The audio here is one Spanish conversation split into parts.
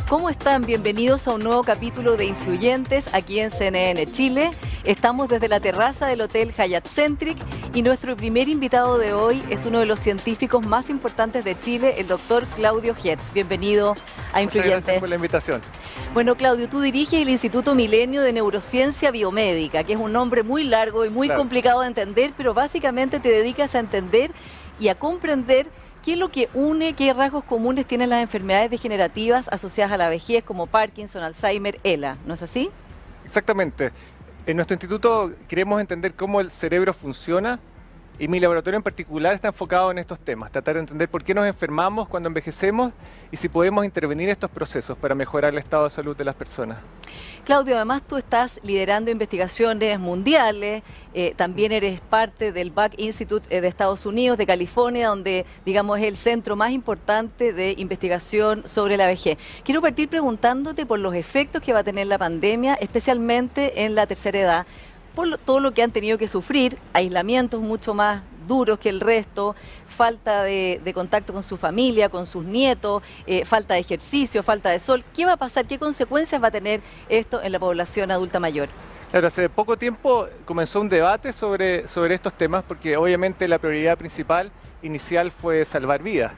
¿Cómo están? Bienvenidos a un nuevo capítulo de Influyentes aquí en CNN Chile. Estamos desde la terraza del Hotel Hyatt Centric y nuestro primer invitado de hoy es uno de los científicos más importantes de Chile, el doctor Claudio Hertz. Bienvenido a Influyentes. Muchas gracias por la invitación. Bueno, Claudio, tú diriges el Instituto Milenio de Neurociencia Biomédica, que es un nombre muy largo y muy complicado de entender, pero básicamente te dedicas a entender y a comprender ¿qué es lo que une, qué rasgos comunes tienen las enfermedades degenerativas asociadas a la vejez como Parkinson, Alzheimer, ELA? ¿No es así? Exactamente. En nuestro instituto queremos entender cómo el cerebro funciona y mi laboratorio en particular está enfocado en estos temas, tratar de entender por qué nos enfermamos cuando envejecemos y si podemos intervenir estos procesos para mejorar el estado de salud de las personas. Claudio, además tú estás liderando investigaciones mundiales, también eres parte del Buck Institute de Estados Unidos, de California, donde digamos es el centro más importante de investigación sobre la vejez. Quiero partir preguntándote por los efectos que va a tener la pandemia, especialmente en la tercera edad, por todo lo que han tenido que sufrir, aislamientos mucho más duros que el resto, falta de contacto con su familia, con sus nietos, falta de ejercicio, falta de sol. ¿Qué va a pasar? ¿Qué consecuencias va a tener esto en la población adulta mayor? Claro, hace poco tiempo comenzó un debate sobre estos temas porque obviamente la prioridad principal inicial fue salvar vidas.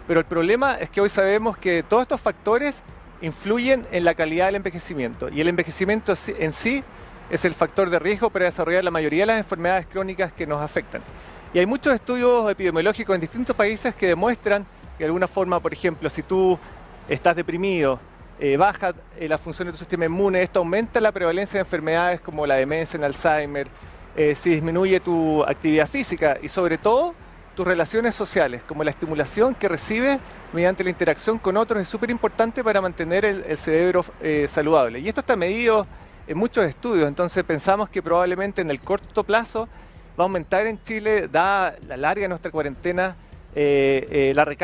Pero el problema es que hoy sabemos que todos estos factores influyen en la calidad del envejecimiento y el envejecimiento en sí es el factor de riesgo para desarrollar la mayoría de las enfermedades crónicas que nos afectan. Y hay muchos estudios epidemiológicos en distintos países que demuestran que de alguna forma, por ejemplo, si tú estás deprimido, baja la función de tu sistema inmune, esto aumenta la prevalencia de enfermedades como la demencia en Alzheimer, si disminuye tu actividad física y sobre todo tus relaciones sociales, como la estimulación que recibes mediante la interacción con otros es súper importante para mantener el cerebro saludable. Y esto está medido en muchos estudios, entonces pensamos que probablemente en el corto plazo va a aumentar en Chile, dada la larga de nuestra cuarentena, la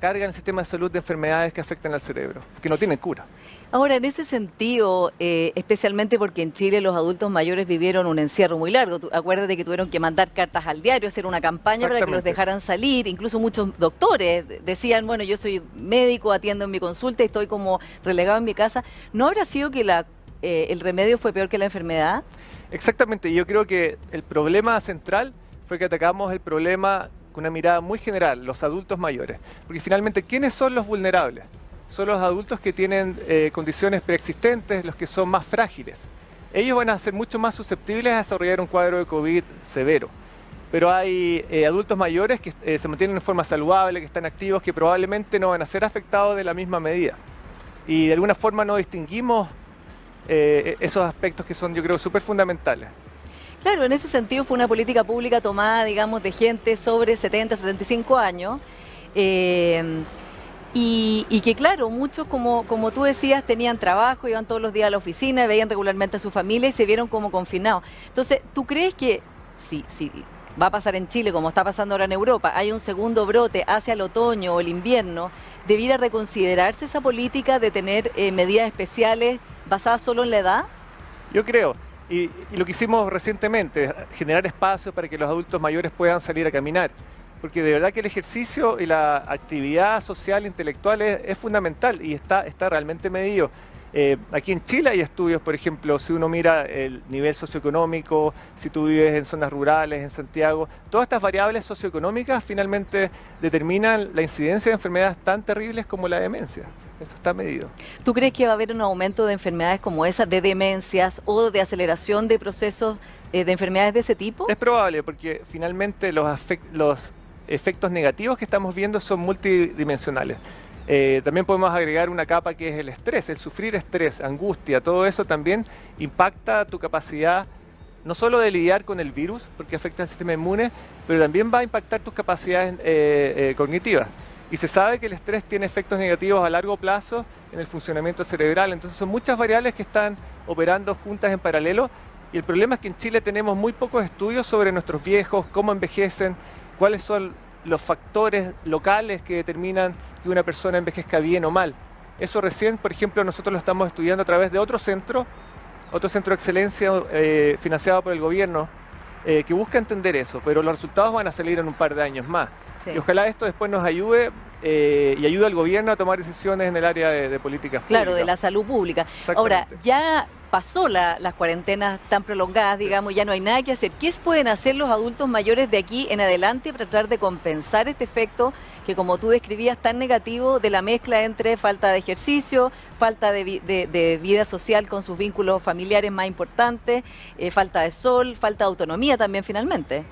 carga en el sistema de salud de enfermedades que afectan al cerebro, que no tienen cura. Ahora, en ese sentido, especialmente porque en Chile los adultos mayores vivieron un encierro muy largo, acuérdate que tuvieron que mandar cartas al diario, hacer una campaña para que los dejaran salir, incluso muchos doctores decían, bueno, yo soy médico, atiendo en mi consulta y estoy como relegado en mi casa. ¿No habrá sido que el remedio fue peor que la enfermedad? Exactamente, yo creo que el problema central fue que atacamos el problema con una mirada muy general, los adultos mayores. Porque finalmente, ¿quiénes son los vulnerables? Son los adultos que tienen condiciones preexistentes, los que son más frágiles. Ellos van a ser mucho más susceptibles a desarrollar un cuadro de COVID severo. Pero hay adultos mayores que se mantienen en forma saludable, que están activos, que probablemente no van a ser afectados de la misma medida. Y de alguna forma no distinguimos esos aspectos que son, yo creo, súper fundamentales. Claro, en ese sentido fue una política pública tomada, digamos, de gente sobre 70, 75 años, y que, claro, muchos, como tú decías, tenían trabajo, iban todos los días a la oficina, veían regularmente a su familia y se vieron como confinados. Entonces, ¿tú crees que si va a pasar en Chile, como está pasando ahora en Europa, hay un segundo brote hacia el otoño o el invierno, debiera reconsiderarse esa política de tener medidas especiales basadas solo en la edad? Yo creo, y lo que hicimos recientemente, generar espacios para que los adultos mayores puedan salir a caminar, porque de verdad que el ejercicio y la actividad social, intelectual es fundamental y está realmente medido. Aquí en Chile hay estudios, por ejemplo, si uno mira el nivel socioeconómico, si tú vives en zonas rurales, en Santiago, todas estas variables socioeconómicas finalmente determinan la incidencia de enfermedades tan terribles como la demencia. Eso está medido. ¿Tú crees que va a haber un aumento de enfermedades como esas, de demencias o de aceleración de procesos de enfermedades de ese tipo? Es probable, porque finalmente los efectos negativos que estamos viendo son multidimensionales. También podemos agregar una capa que es el estrés, el sufrir estrés, angustia, todo eso también impacta tu capacidad no solo de lidiar con el virus, porque afecta al sistema inmune, pero también va a impactar tus capacidades cognitivas. Y se sabe que el estrés tiene efectos negativos a largo plazo en el funcionamiento cerebral, entonces son muchas variables que están operando juntas en paralelo, y el problema es que en Chile tenemos muy pocos estudios sobre nuestros viejos, cómo envejecen, cuáles son los factores locales que determinan que una persona envejezca bien o mal. Eso recién, por ejemplo, nosotros lo estamos estudiando a través de otro centro de excelencia financiado por el gobierno, que busca entender eso, pero los resultados van a salir en un par de años más. Sí. Y ojalá esto después nos ayude y ayude al gobierno a tomar decisiones en el área de políticas públicas. Claro, de la salud pública. Ahora, ya pasó las cuarentenas tan prolongadas, digamos, ya no hay nada que hacer. ¿Qué pueden hacer los adultos mayores de aquí en adelante para tratar de compensar este efecto que, como tú describías, tan negativo de la mezcla entre falta de ejercicio, falta de vida social con sus vínculos familiares más importantes, falta de sol, falta de autonomía también finalmente?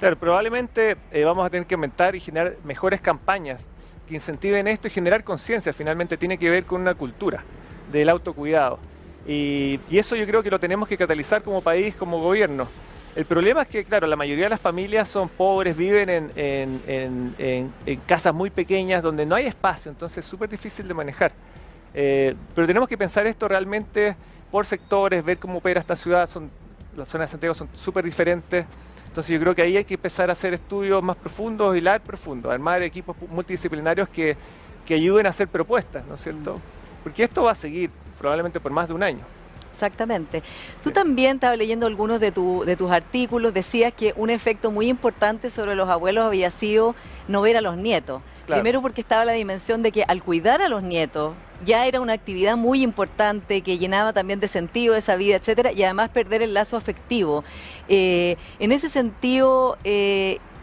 Claro, probablemente vamos a tener que inventar y generar mejores campañas que incentiven esto y generar conciencia. Finalmente tiene que ver con una cultura del autocuidado. Y eso yo creo que lo tenemos que catalizar como país, como gobierno. El problema es que, claro, la mayoría de las familias son pobres, viven en casas muy pequeñas donde no hay espacio, entonces es súper difícil de manejar. Pero tenemos que pensar esto realmente por sectores, ver cómo opera esta ciudad. Las zonas de Santiago son súper diferentes. Entonces yo creo que ahí hay que empezar a hacer estudios más profundos, hilar profundos, armar equipos multidisciplinarios que ayuden a hacer propuestas, ¿no es cierto? Porque esto va a seguir probablemente por más de un año. Exactamente. Tú también estabas leyendo algunos de tus artículos, decías que un efecto muy importante sobre los abuelos había sido no ver a los nietos. Claro. Primero porque estaba la dimensión de que al cuidar a los nietos ya era una actividad muy importante que llenaba también de sentido esa vida, etcétera, y además perder el lazo afectivo. En ese sentido,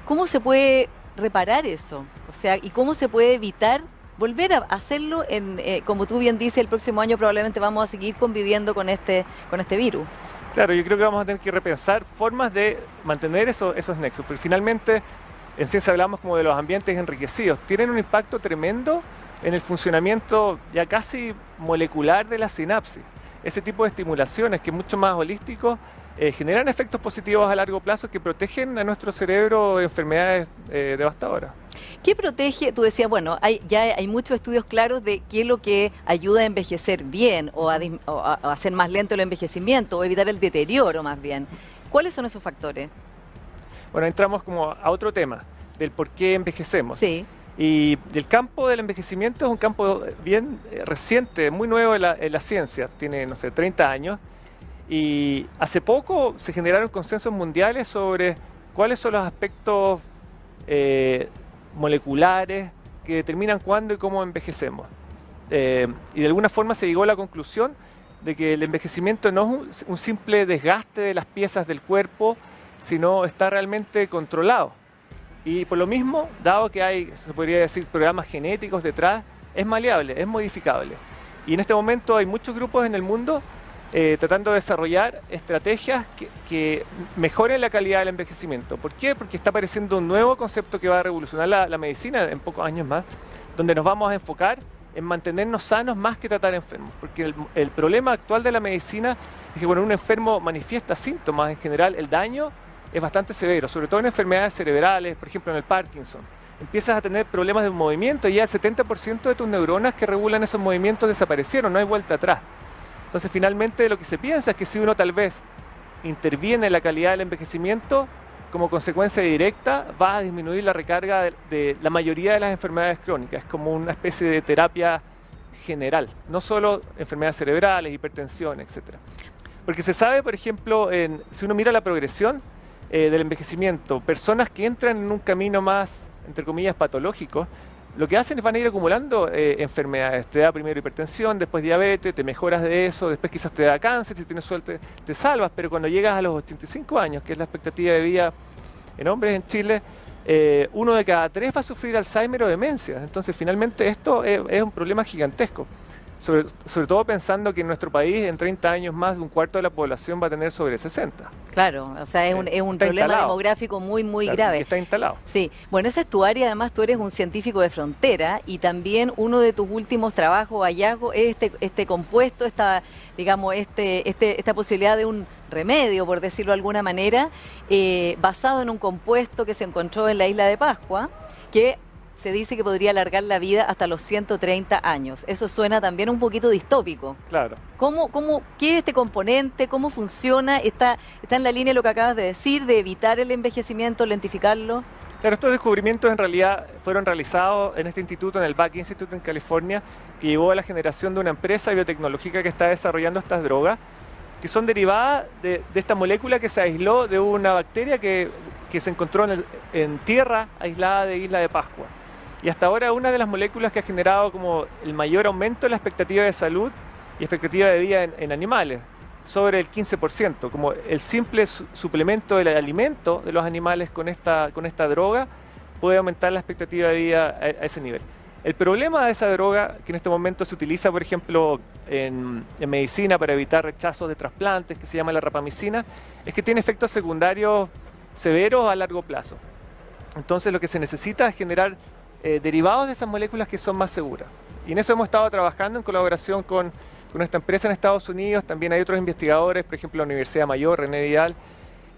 ¿cómo se puede reparar eso? O sea, ¿y cómo se puede evitar volver a hacerlo como tú bien dices, el próximo año probablemente vamos a seguir conviviendo con este virus? Claro, yo creo que vamos a tener que repensar formas de mantener esos nexos, porque finalmente en ciencia hablamos como de los ambientes enriquecidos, tienen un impacto tremendo en el funcionamiento ya casi molecular de la sinapsis. Ese tipo de estimulaciones que es mucho más holístico generan efectos positivos a largo plazo que protegen a nuestro cerebro de enfermedades devastadoras. ¿Qué protege? Tú decías, bueno, ya hay muchos estudios claros de qué es lo que ayuda a envejecer bien o a hacer más lento el envejecimiento o evitar el deterioro más bien. ¿Cuáles son esos factores? Bueno, entramos como a otro tema, del por qué envejecemos. Sí. Y el campo del envejecimiento es un campo bien reciente, muy nuevo en la ciencia, tiene, no sé, 30 años. Y hace poco se generaron consensos mundiales sobre cuáles son los aspectos moleculares que determinan cuándo y cómo envejecemos. Y de alguna forma se llegó a la conclusión de que el envejecimiento no es un simple desgaste de las piezas del cuerpo, sino está realmente controlado. Y por lo mismo, dado que hay, se podría decir, programas genéticos detrás, es maleable, es modificable. Y en este momento hay muchos grupos en el mundo tratando de desarrollar estrategias que mejoren la calidad del envejecimiento. ¿Por qué? Porque está apareciendo un nuevo concepto que va a revolucionar la medicina en pocos años más, donde nos vamos a enfocar en mantenernos sanos más que tratar enfermos. Porque el problema actual de la medicina es que cuando un enfermo manifiesta síntomas, en general el daño es bastante severo, sobre todo en enfermedades cerebrales, por ejemplo en el Parkinson. Empiezas a tener problemas de movimiento y ya el 70% de tus neuronas que regulan esos movimientos desaparecieron, no hay vuelta atrás. Entonces finalmente lo que se piensa es que si uno tal vez interviene en la calidad del envejecimiento, como consecuencia directa va a disminuir la recarga de la mayoría de las enfermedades crónicas. Es como una especie de terapia general, no solo enfermedades cerebrales, hipertensión, etc. Porque se sabe, por ejemplo, si uno mira la progresión del envejecimiento, personas que entran en un camino más, entre comillas, patológico, lo que hacen es van a ir acumulando enfermedades. Te da primero hipertensión, después diabetes, te mejoras de eso, después quizás te da cáncer, si tienes suerte te salvas, pero cuando llegas a los 85 años, que es la expectativa de vida en hombres en Chile, 1 de cada 3 va a sufrir Alzheimer o demencia. Entonces finalmente esto es un problema gigantesco. Sobre todo pensando que en nuestro país en 30 años más de un cuarto de la población va a tener sobre 60. Claro, o sea, es un problema instalado. Demográfico muy, muy Claro, grave. que está instalado. Sí, bueno, esa es tu área, además tú eres un científico de frontera y también uno de tus últimos trabajos, hallazgos, es este compuesto, esta posibilidad de un remedio, por decirlo de alguna manera, basado en un compuesto que se encontró en la isla de Pascua, que se dice que podría alargar la vida hasta los 130 años. Eso suena también un poquito distópico. Claro. ¿Qué es este componente? ¿Cómo funciona? ¿Está en la línea de lo que acabas de decir, de evitar el envejecimiento, lentificarlo? Claro, estos descubrimientos en realidad fueron realizados en este instituto, en el Buck Institute en California, que llevó a la generación de una empresa biotecnológica que está desarrollando estas drogas, que son derivadas de esta molécula que se aisló de una bacteria que se encontró en tierra aislada de Isla de Pascua. Y hasta ahora una de las moléculas que ha generado como el mayor aumento en la expectativa de salud y expectativa de vida en animales, sobre el 15%, como el simple suplemento del alimento de los animales con esta droga puede aumentar la expectativa de vida a ese nivel. El problema de esa droga, que en este momento se utiliza, por ejemplo, en medicina para evitar rechazos de trasplantes, que se llama la rapamicina, es que tiene efectos secundarios severos a largo plazo. Entonces lo que se necesita es generar derivados de esas moléculas que son más seguras. Y en eso hemos estado trabajando en colaboración con esta empresa en Estados Unidos. También hay otros investigadores, por ejemplo, la Universidad Mayor, René Vidal.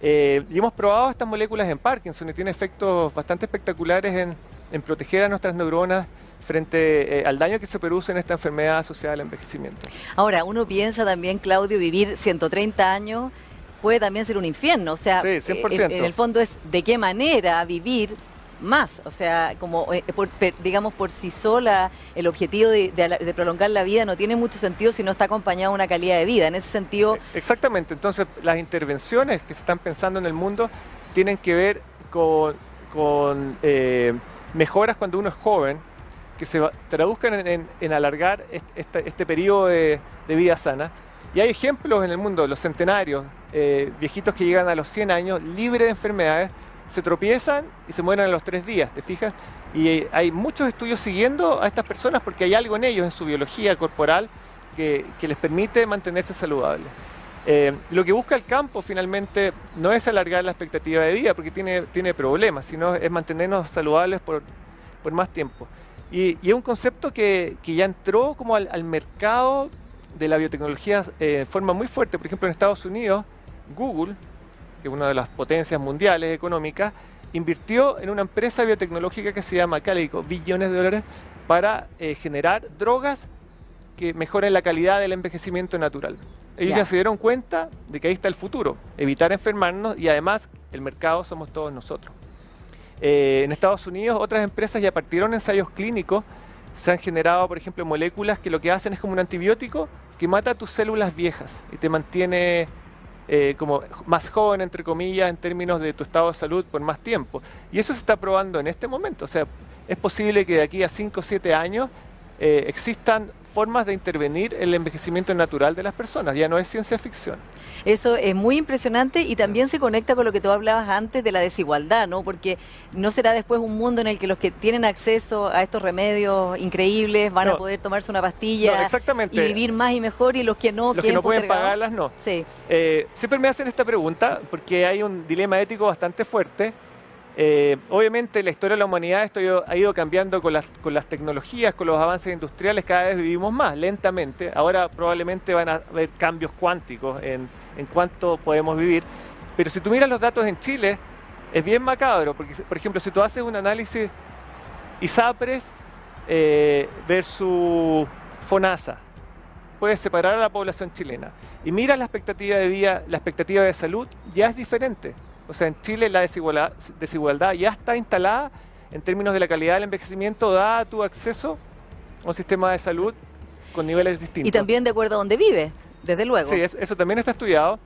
Y hemos probado estas moléculas en Parkinson y tiene efectos bastante espectaculares en proteger a nuestras neuronas frente al daño que se produce en esta enfermedad asociada al envejecimiento. Ahora, uno piensa también, Claudio, vivir 130 años puede también ser un infierno. O sea, sí, 100%. En el fondo es de qué manera vivir más. O sea, como digamos por sí sola, el objetivo de prolongar la vida no tiene mucho sentido si no está acompañado de una calidad de vida. En ese sentido... Exactamente. Entonces, las intervenciones que se están pensando en el mundo tienen que ver con mejoras cuando uno es joven, que se traduzcan en alargar este periodo de vida sana. Y hay ejemplos en el mundo, los centenarios, viejitos que llegan a los 100 años libres de enfermedades, se tropiezan y se mueren a los 3 días, ¿te fijas? Y hay muchos estudios siguiendo a estas personas porque hay algo en ellos, en su biología corporal, que les permite mantenerse saludables. Lo que busca el campo finalmente no es alargar la expectativa de vida, porque tiene problemas, sino es mantenernos saludables por más tiempo. Y es un concepto que ya entró como al mercado de la biotecnología de forma muy fuerte. Por ejemplo, en Estados Unidos, Google, que es una de las potencias mundiales económicas, invirtió en una empresa biotecnológica que se llama Calico, billones de dólares, para generar drogas que mejoren la calidad del envejecimiento natural. Ellos ya se dieron cuenta de que ahí está el futuro, evitar enfermarnos, y además el mercado somos todos nosotros. En Estados Unidos otras empresas ya partieron ensayos clínicos, se han generado, por ejemplo, moléculas que lo que hacen es como un antibiótico que mata tus células viejas y te mantiene como más joven, entre comillas, en términos de tu estado de salud por más tiempo. Y eso se está probando en este momento. O sea, es posible que de aquí a 5 o 7 años existan formas de intervenir en el envejecimiento natural de las personas. Ya no es ciencia ficción. Eso es muy impresionante y también se conecta con lo que tú hablabas antes de la desigualdad, ¿no? Porque no será después un mundo en el que los que tienen acceso a estos remedios increíbles van a poder tomarse una pastilla y vivir más y mejor, y los que no pueden pagarlas, no. Sí. Siempre me hacen esta pregunta porque hay un dilema ético bastante fuerte. Obviamente la historia de la humanidad esto ha ido cambiando con las tecnologías, con los avances industriales. Cada vez vivimos más lentamente. Ahora probablemente van a haber cambios cuánticos en cuánto podemos vivir. Pero si tú miras los datos en Chile, es bien macabro, porque por ejemplo, si tú haces un análisis ISAPRES versus FONASA, puedes separar a la población chilena y miras la expectativa de vida, la expectativa de salud, ya es diferente. O sea, en Chile la desigualdad ya está instalada en términos de la calidad del envejecimiento, da tu acceso a un sistema de salud con niveles distintos. Y también de acuerdo a dónde vive, desde luego. Sí, eso también está estudiado.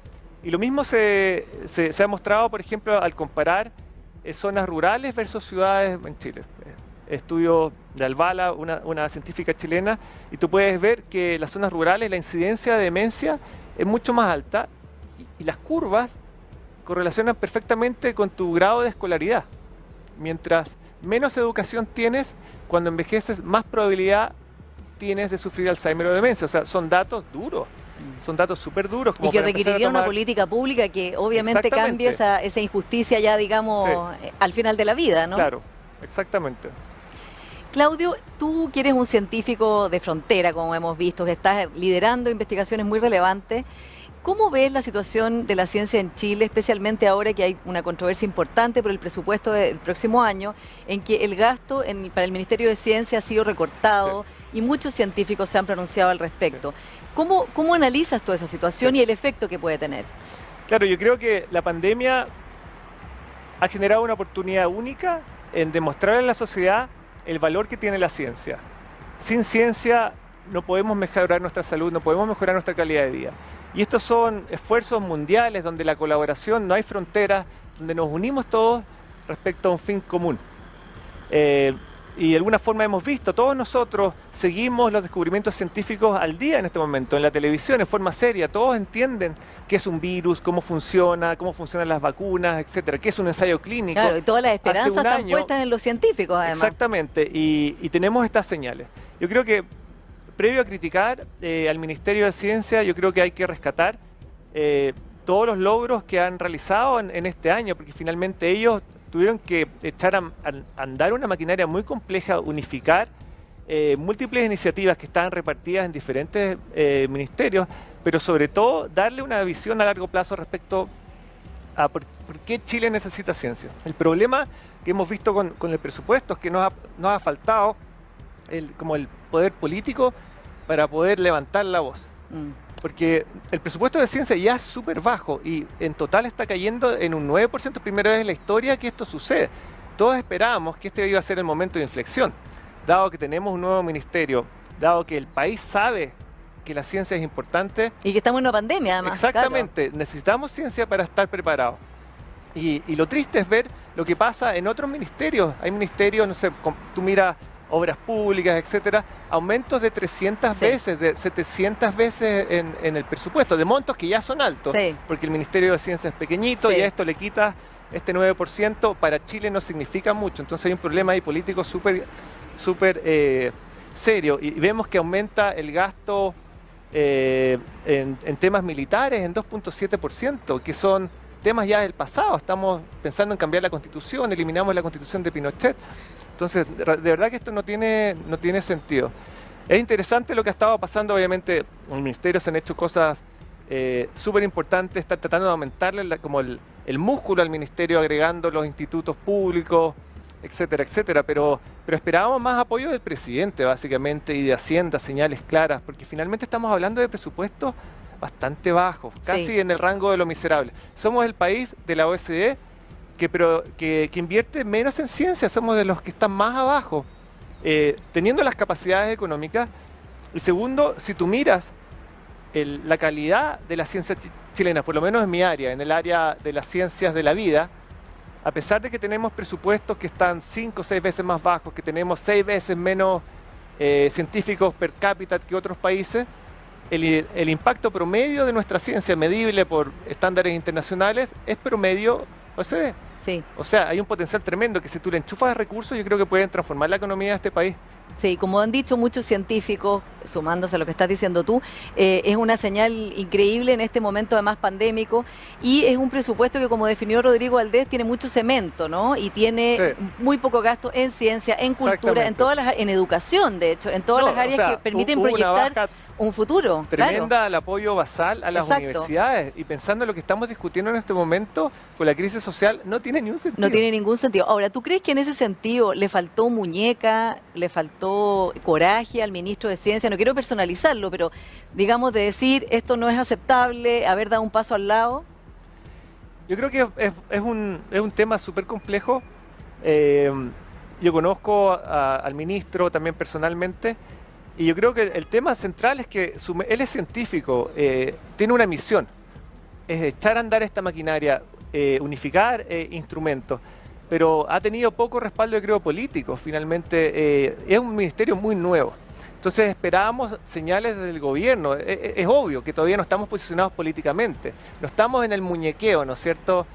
Y lo mismo se ha mostrado, por ejemplo, al comparar zonas rurales versus ciudades en Chile. Estudio de Albala, una científica chilena, y tú puedes ver que en las zonas rurales la incidencia de demencia es mucho más alta y las curvas correlacionan perfectamente con tu grado de escolaridad. Mientras menos educación tienes, cuando envejeces, más probabilidad tienes de sufrir Alzheimer o demencia. O sea, son datos duros, son datos súper duros. Y que requeriría una política pública que obviamente cambie esa injusticia ya, digamos, al final de la vida, ¿no? Claro, exactamente. Claudio, tú que eres un científico de frontera, como hemos visto, que estás liderando investigaciones muy relevantes, ¿cómo ves la situación de la ciencia en Chile, especialmente ahora que hay una controversia importante por el presupuesto del próximo año, en que el gasto para el Ministerio de Ciencia ha sido recortado y muchos científicos se han pronunciado al respecto? ¿Cómo analizas toda esa situación y el efecto que puede tener? Claro, yo creo que la pandemia ha generado una oportunidad única en demostrar a la sociedad el valor que tiene la ciencia. Sin ciencia no podemos mejorar nuestra salud, no podemos mejorar nuestra calidad de vida. Y estos son esfuerzos mundiales donde la colaboración, no hay fronteras, donde nos unimos todos respecto a un fin común. Y de alguna forma hemos visto, todos nosotros seguimos los descubrimientos científicos al día en este momento, en la televisión, en forma seria, todos entienden qué es un virus, cómo funcionan las vacunas, etcétera, qué es un ensayo clínico. Claro, y todas las esperanzas están puestas en los científicos, además. Exactamente, y tenemos estas señales. Yo creo que, previo a criticar al Ministerio de Ciencia, yo creo que hay que rescatar todos los logros que han realizado en este año, porque finalmente ellos tuvieron que echar a andar una maquinaria muy compleja, unificar múltiples iniciativas que estaban repartidas en diferentes ministerios, pero sobre todo darle una visión a largo plazo respecto a por qué Chile necesita ciencia. El problema que hemos visto con el presupuesto es que nos ha faltado como el poder político para poder levantar la voz. Porque el presupuesto de ciencia ya es súper bajo y en total está cayendo en un 9%, primera vez en la historia que esto sucede. Todos esperábamos que este iba a ser el momento de inflexión, dado que tenemos un nuevo ministerio, dado que el país sabe que la ciencia es importante. Y que estamos en una pandemia, además. Exactamente, claro. Necesitamos ciencia para estar preparados. Y lo triste es ver lo que pasa en otros ministerios. Hay ministerios, no sé, tú miras obras públicas, etcétera, aumentos de 300 veces, de 700 veces en el presupuesto, de montos que ya son altos, porque el Ministerio de Ciencia es pequeñito y a esto le quita este 9%, para Chile no significa mucho, entonces hay un problema ahí político súper serio, y vemos que aumenta el gasto en temas militares en 2.7%, que son temas ya del pasado. Estamos pensando en cambiar la Constitución, eliminamos la Constitución de Pinochet. Entonces, de verdad que esto no tiene sentido. Es interesante lo que ha estado pasando, obviamente, en el Ministerio se han hecho cosas súper importantes, están tratando de aumentarle como el músculo al Ministerio, agregando los institutos públicos, etcétera, etcétera, pero esperábamos más apoyo del presidente, básicamente, y de Hacienda, señales claras, porque finalmente estamos hablando de presupuestos bastante bajos, casi en el rango de lo miserable. Somos el país de la OCDE que invierte menos en ciencia, somos de los que están más abajo, teniendo las capacidades económicas. Y segundo, si tú miras la calidad de la ciencia chilena, por lo menos en mi área, en el área de las ciencias de la vida, a pesar de que tenemos presupuestos que están 5 o 6 veces más bajos, que tenemos 6 veces menos científicos per cápita que otros países, el impacto promedio de nuestra ciencia, medible por estándares internacionales, es promedio OCDE. O sea, hay un potencial tremendo que si tú le enchufas recursos, yo creo que pueden transformar la economía de este país. Sí, como han dicho muchos científicos, sumándose a lo que estás diciendo tú, es una señal increíble en este momento además pandémico, y es un presupuesto que, como definió Rodrigo Valdés, tiene mucho cemento, ¿no? Y tiene muy poco gasto en ciencia, en cultura, en educación, de hecho, en todas las áreas que permiten proyectar un futuro. Tremenda el apoyo basal a las universidades, y pensando en lo que estamos discutiendo en este momento con la crisis social, no tiene ningún sentido. No tiene ningún sentido. Ahora, ¿tú crees que en ese sentido le faltó muñeca, le faltó coraje al ministro de Ciencia? No quiero personalizarlo, pero digamos de decir esto no es aceptable, haber dado un paso al lado. Yo creo que es un tema súper complejo. Yo conozco al ministro también personalmente, y yo creo que el tema central es que él es científico, tiene una misión, es echar a andar esta maquinaria, unificar instrumentos, pero ha tenido poco respaldo, yo creo, político. Finalmente es un ministerio muy nuevo. Entonces esperábamos señales desde el gobierno. Es obvio que todavía no estamos posicionados políticamente, no estamos en el muñequeo, ¿no es cierto?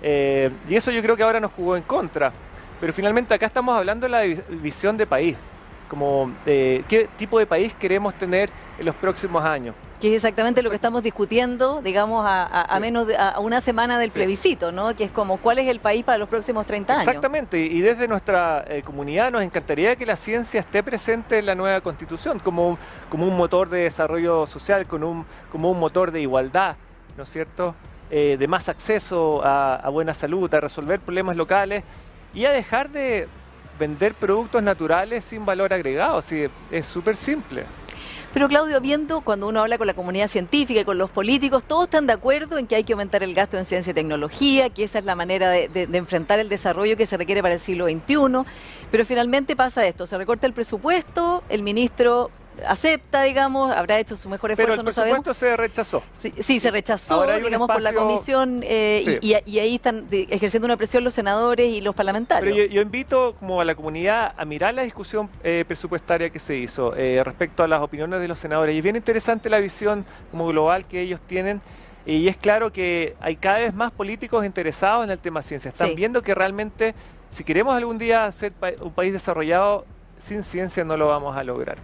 Y eso yo creo que ahora nos jugó en contra. Pero finalmente acá estamos hablando de la visión de país, como qué tipo de país queremos tener en los próximos años. Que es exactamente lo que estamos discutiendo, digamos, a menos de una semana del plebiscito, ¿no? Que es como, ¿cuál es el país para los próximos 30 años? Exactamente, y desde nuestra comunidad nos encantaría que la ciencia esté presente en la nueva Constitución, como un motor de desarrollo social, como un motor de igualdad, ¿no es cierto? De más acceso a buena salud, a resolver problemas locales y a dejar de vender productos naturales sin valor agregado. Sí, es súper simple. Pero Claudio, cuando uno habla con la comunidad científica y con los políticos, todos están de acuerdo en que hay que aumentar el gasto en ciencia y tecnología, que esa es la manera de enfrentar el desarrollo que se requiere para el siglo XXI, pero finalmente pasa esto, se recorta el presupuesto, el ministro acepta, digamos, habrá hecho su mejor Pero esfuerzo, el no sabemos. presupuesto se rechazó. Sí, se rechazó, Ahora hay un digamos, por la espacio- comisión Sí. y ahí están ejerciendo una presión los senadores y los parlamentarios. Pero yo invito como a la comunidad a mirar la discusión presupuestaria que se hizo respecto a las opiniones de los senadores. Y es bien interesante la visión como global que ellos tienen. Y es claro que hay cada vez más políticos interesados en el tema ciencia. Están Sí. viendo que realmente, si queremos algún día ser un país desarrollado, sin ciencia no lo vamos a lograr.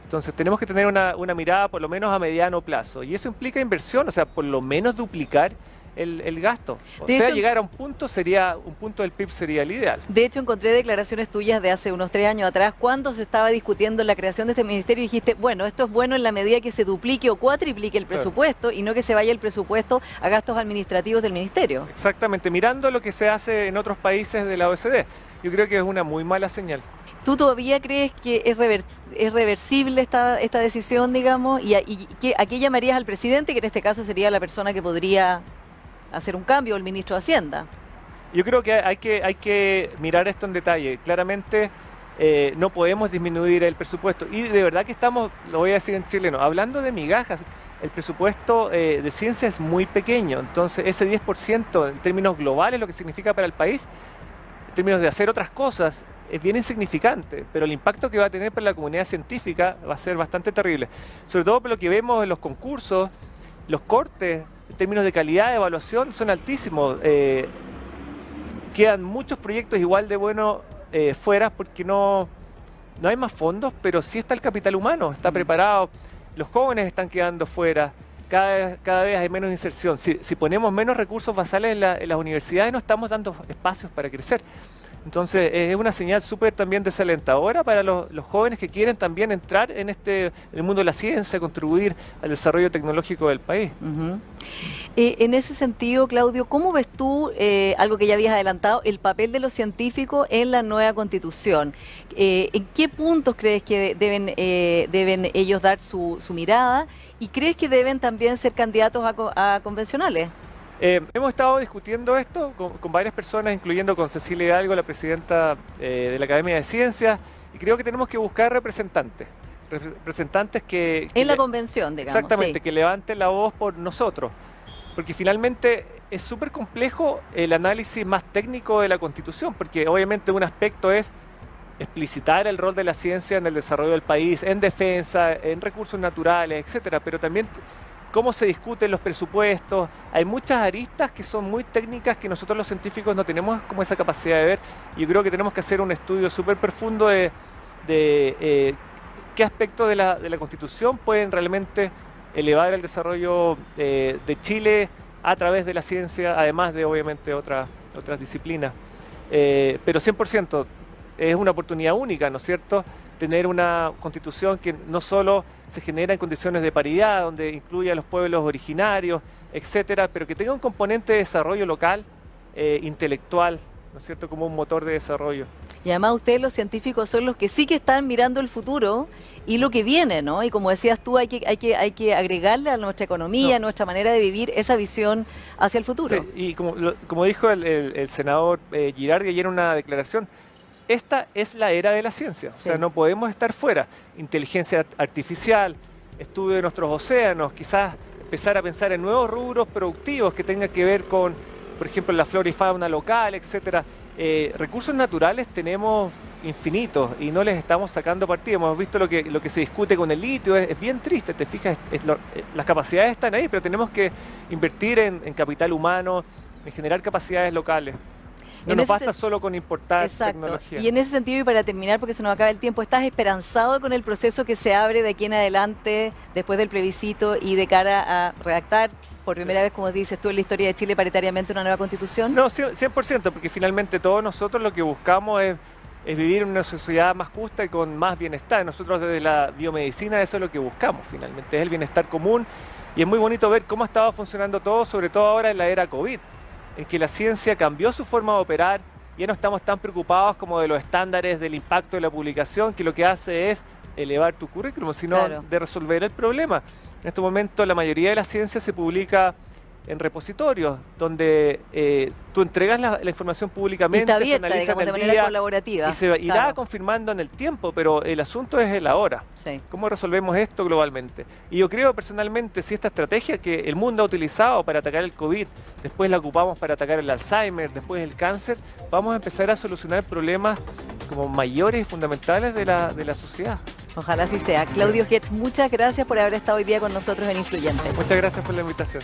Entonces tenemos que tener una mirada por lo menos a mediano plazo. Y eso implica inversión, o sea, por lo menos duplicar el gasto. O De sea, hecho, llegar a un punto del PIB sería el ideal. De hecho, encontré declaraciones tuyas de hace unos 3 años atrás, cuando se estaba discutiendo la creación de este ministerio, y dijiste, bueno, esto es bueno en la medida que se duplique o cuatriplique el presupuesto y no que se vaya el presupuesto a gastos administrativos del ministerio. Exactamente, mirando lo que se hace en otros países de la OECD. Yo creo que es una muy mala señal. ¿Tú todavía crees que es reversible esta decisión, digamos? ¿Y a qué llamarías al presidente, que en este caso sería la persona que podría hacer un cambio, o el ministro de Hacienda? Yo creo que hay que mirar esto en detalle. Claramente no podemos disminuir el presupuesto. Y de verdad que estamos, lo voy a decir en chileno, hablando de migajas. El presupuesto de ciencia es muy pequeño. Entonces ese 10% en términos globales, lo que significa para el país, en términos de hacer otras cosas, es bien insignificante, pero el impacto que va a tener para la comunidad científica va a ser bastante terrible. Sobre todo por lo que vemos en los concursos, los cortes, en términos de calidad de evaluación, son altísimos. Quedan muchos proyectos igual de buenos fuera porque no hay más fondos, pero sí está el capital humano, está preparado. Los jóvenes están quedando fuera. Cada vez hay menos inserción. Si ponemos menos recursos basales en las universidades, no estamos dando espacios para crecer. Entonces es una señal súper también desalentadora para los jóvenes que quieren también entrar en el mundo de la ciencia, contribuir al desarrollo tecnológico del país. Uh-huh. En ese sentido, Claudio, ¿cómo ves tú, algo que ya habías adelantado, el papel de los científicos en la nueva Constitución? ¿En qué puntos crees que deben ellos dar su mirada? ¿Y crees que deben también ser candidatos a convencionales? Hemos estado discutiendo esto con varias personas, incluyendo con Cecilia Hidalgo, la presidenta de la Academia de Ciencias, y creo que tenemos que buscar representantes que en la convención, digamos. Exactamente, sí. que levanten la voz por nosotros, porque finalmente es súper complejo el análisis más técnico de la Constitución, porque obviamente un aspecto es explicitar el rol de la ciencia en el desarrollo del país, en defensa, en recursos naturales, etcétera, pero también cómo se discuten los presupuestos. Hay muchas aristas que son muy técnicas que nosotros los científicos no tenemos como esa capacidad de ver. Yo creo que tenemos que hacer un estudio súper profundo de qué aspectos de la Constitución pueden realmente elevar el desarrollo de Chile a través de la ciencia, además de obviamente otras disciplinas. Pero 100% es una oportunidad única, ¿no es cierto?, tener una Constitución que no solo se genera en condiciones de paridad, donde incluye a los pueblos originarios, etcétera, pero que tenga un componente de desarrollo local, intelectual, ¿no es cierto?, como un motor de desarrollo. Y además ustedes, los científicos, son los que sí que están mirando el futuro y lo que viene, ¿no? Y como decías tú, hay que agregarle a nuestra economía, a nuestra manera de vivir, esa visión hacia el futuro. Sí, y como dijo el senador Girardi ayer en una declaración, esta es la era de la ciencia, o sea, no podemos estar fuera. Inteligencia artificial, estudio de nuestros océanos, quizás empezar a pensar en nuevos rubros productivos que tengan que ver con, por ejemplo, la flora y fauna local, etcétera. Recursos naturales tenemos infinitos y no les estamos sacando partido. Hemos visto lo que se discute con el litio, es bien triste, te fijas, las capacidades están ahí, pero tenemos que invertir en capital humano, en generar capacidades locales. No nos basta solo con importar tecnología. Y en ese sentido, y para terminar, porque se nos acaba el tiempo, ¿estás esperanzado con el proceso que se abre de aquí en adelante, después del plebiscito y de cara a redactar por primera vez, como dices tú, en la historia de Chile, paritariamente una nueva Constitución? No, 100%, porque finalmente todos nosotros lo que buscamos es vivir en una sociedad más justa y con más bienestar. Nosotros desde la biomedicina eso es lo que buscamos finalmente, es el bienestar común. Y es muy bonito ver cómo estaba funcionando todo, sobre todo ahora en la era COVID, en que la ciencia cambió su forma de operar, ya no estamos tan preocupados como de los estándares del impacto de la publicación, que lo que hace es elevar tu currículum, sino de resolver el problema. En este momento la mayoría de la ciencia se publica en repositorios, donde tú entregas la información Y públicamente, está se abierta, analiza digamos, en de el manera día colaborativa. y se irá Claro. confirmando en el tiempo, pero el asunto es el ahora. Sí. ¿Cómo resolvemos esto globalmente? Y yo creo personalmente, si esta estrategia que el mundo ha utilizado para atacar el COVID, después la ocupamos para atacar el Alzheimer, después el cáncer, vamos a empezar a solucionar problemas como mayores y fundamentales de la sociedad. Ojalá así sea. Claudio Hetz, muchas gracias por haber estado hoy día con nosotros en Influyente. Muchas gracias por la invitación.